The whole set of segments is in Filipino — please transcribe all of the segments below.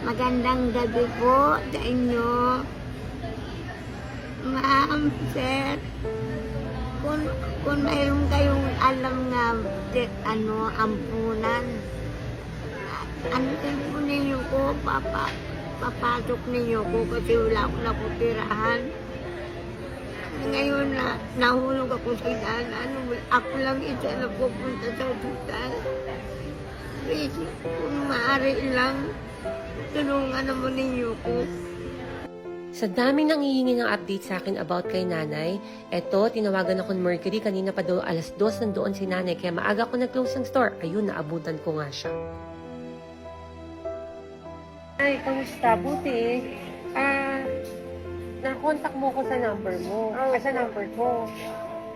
Magandang gabi po sa inyo. Ma'am, sir, kung mayroon kayong alam nga ampunan, ano po ninyo ko, papasok ninyo ko kasi wala akong naputirahan. Ngayon na nahulog ako sa daan, ako lang isa na pupunta sa hospital. Please, kung maaari lang, tulungan naman ninyo ko. Sa daming nangihingi ng update sa akin about kay nanay, eto, tinawagan ako ng Mercury, kanina pa daw alas 2 nandoon si nanay, kaya maaga ako nag-close ng store. Ayun, naabutan ko nga siya. Ay, kamusta? Buti. Na-contact mo ko sa number mo. Sa number ko.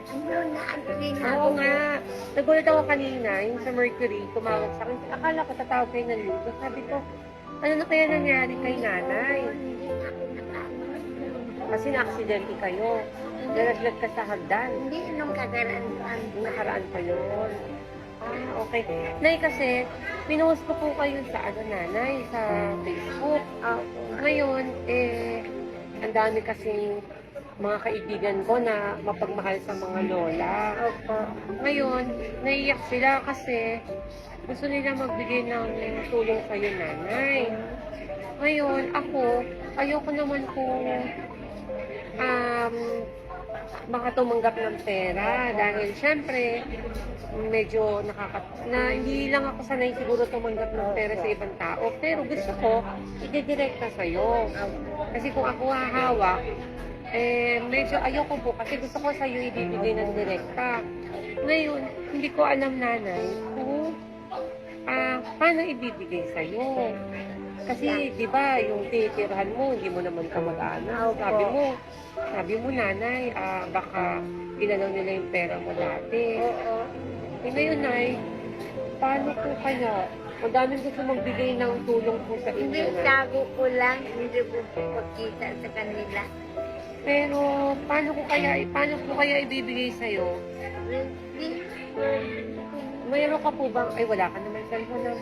Oo nga. Nagulat ako kanina, yung sa Mercury, tumawag sa akin. Akala ko tatawag kayo ng Lugo. Sabi ko, ano na kaya nangyari kay nanay? Kasi na-aksidente kayo. Nalaglag ka sa hagdan. Hindi, nung Nakaraan pa yun. Okay. Nay, kasi, pinost ko po kayo sa nanay, sa Facebook. Ngayon, ang dami kasing mga kaibigan ko na mapagmahal sa mga lola. Ngayon, naiyak sila kasi gusto nila magbigay ng tulong sa'yo, nanay. Ngayon, ayoko naman kung baka tumanggap ng pera dahil syempre medyo hindi lang ako sanay siguro tumanggap ng pera sa ibang tao, pero gusto ko i-direkta sa'yo kasi kung ako hahawak medyo ayoko po kasi gusto ko sa'yo ibibigay ng direkta. Ngayon, hindi ko alam, nanay, kung paano ibibigay sa'yo kasi di ba yung titirahan mo hindi mo naman kamag-anak. Sabi mo, nanay, baka ginalaw nila yung pera mo dati. Ngayon, nay, paano po kaya? Ang daming gusto magbigay ng tulong po sa inyo. Hindi, sabi ko lang, hindi ko pakita sa kanila. Pero, paano ko kaya ibibigay sa'yo? Mayroon ka po bang, wala ka naman cellphone na.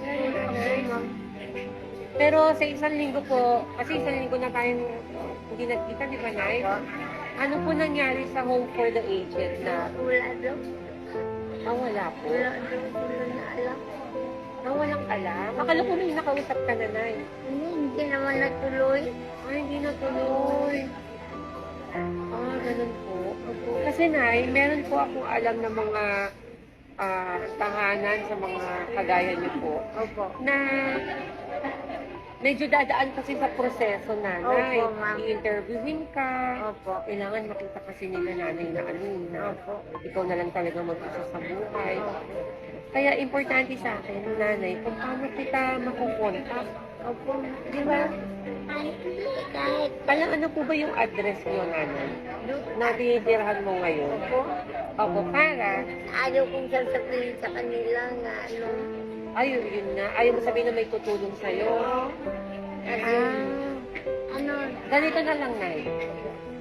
Pero sa isang linggo po, kasi isang linggo na tayong hindi nagkita, di ba, Nay? Ano po nangyari sa Home for the Aged na? Wala daw. Wala po. Wala daw. Wala na alam. Walang alam. Akala ko may nakausap ka na, Nay. Hindi naman natuloy. Hindi natuloy. Ganun po. Kasi, Nay, meron po akong alam ng mga tahanan sa mga kagaya niyo po. Na medyo dadaan kasi sa proseso, nanay. I-interviewin ka. Kailangan makita kasi nila, nanay, na ikaw na lang talaga mag-isa sa buhay. Kaya importante sa akin, nanay, kung paano kita makukontak. Di ba? Kahit Ano po ba yung address niyo, nanay? Na tinitirahan mo ngayon? Para? ayaw kong sasabihin sa kanila nga Yun na. Ayaw mo sabihin na may tutulong sa'yo. kasi Ganito na lang, Nay.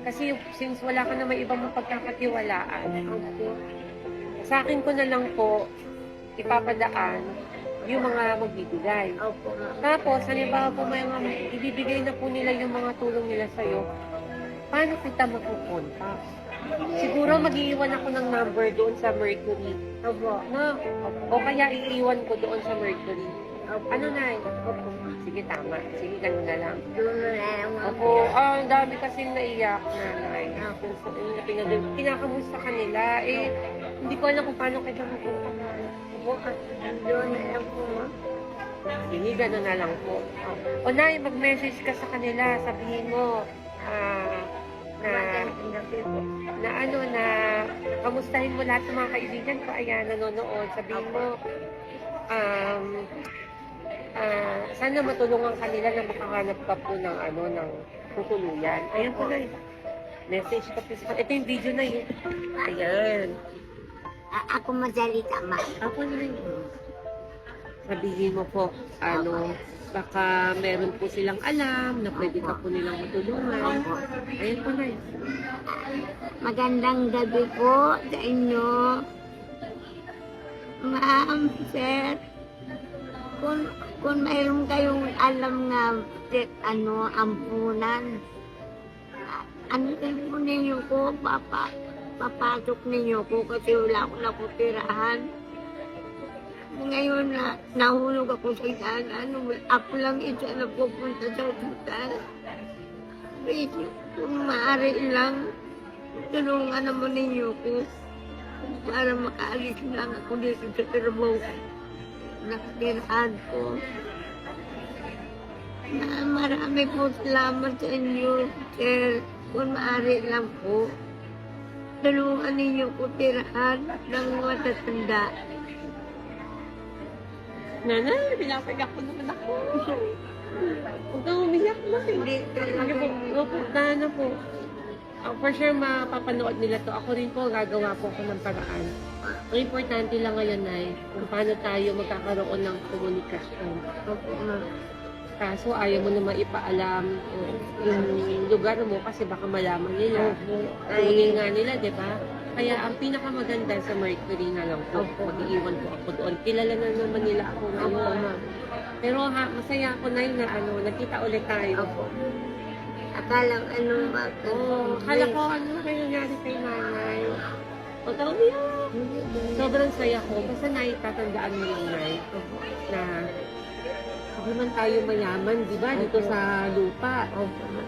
Kasi since wala ka na may ibang mapagkakatiwalaan, sa akin ko na lang po ipapadaan yung mga magbibigay. Tapos, halimbawa po may ibibigay na po nila yung mga tulong nila sa'yo, paano kita mapupunta? Siguro mag-iiwan ako ng number doon sa Mercury. O kaya iiwan ko doon sa Mercury. Ano, Nay? Sige, tama. Sige, ganun na lang. doon na lang Ang dami kasing naiyak, nanay. Kinakamusta kanila. Hindi ko alam kung paano kayo mapupunta. doon na lang po. Sige, gano'n na lang po. Nay, mag-message ka sa kanila. Sabihin mo, na kamustahin mo lahat ng mga kaibigan ko. Ayan, nanonood. Sabihin mo, sana matulungan kanila na makahanap ka po ng ng tutuluyan. Ayan po, Nay. Message ka po. Ito yung video na yun. Ayan. Ako madali tama. Ako na rin. Sabihin mo po, baka meron po silang alam na pwede ka po nilang matulungan. Ayan po, Nay. Magandang gabi po sa inyo. Ma'am, sir, kung mayroon kayong alam ampunan. Ano po ninyo ko, papasok ninyo ko kasi wala akong nakutirahan. Ngayon na nahulog ako sa daan, ako lang isa na pupunta sa ospital. Please, kung maaari lang, tulungan naman ninyo ko para makaalis lang ako dito sa trabaho. Nakatirahan ko. Marami po salamat sa inyo, sir. Kung maaari lang po, tulungan ninyo ko tirahan ng matatanda. Nanay, pinapagak ko naman ako. Huwag kang umiyak mo. Hindi Sige talaga. po, opo, na po. For sure, mapapanood nila to. Ako rin po, gagawa po ako ng paraan. Ang importante lang ngayon ay kung paano tayo magkakaroon ng komunikasyon. Opo, ma'am. Kaso ayaw mo na maipaalam yung lugar mo kasi baka malaman nila. Kunin nga nila, di ba? Kaya ang pinakamaganda sa Mercury na lang po, mag-iiwan po ako doon. Kilala na naman nila ako ngayon. Pero masaya ako na yun na nagkita ulit tayo. Opo. Akalang Kala ko ano kayo nangyari kay nanay. Huwag kang umiyak. Sobrang saya ko. Basta naitatandaan mo lang, Nay, na hindi man tayo mayaman, di ba, dito sa lupa.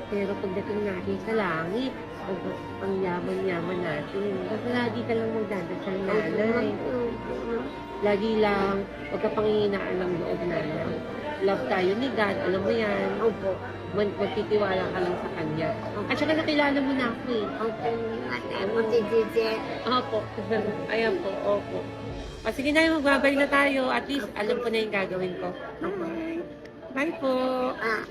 Pero pagdating natin sa langit, ang yaman-yaman natin. Basta lagi ka lang magdadasal, nanay. Lagi lang, huwag ka panghihinaan ng loob, nanay. Love tayo ni God, alam mo yan. Opo. Magtitiwala ka lang sa Kanya. At saka nakilala mo na ako eh. Opo. Ate mo si Jose. Opo. Ayan po, opo. O sige na, magbabalik na tayo. At least, alam ko na yung gagawin ko. Bye. Bye po. Ah.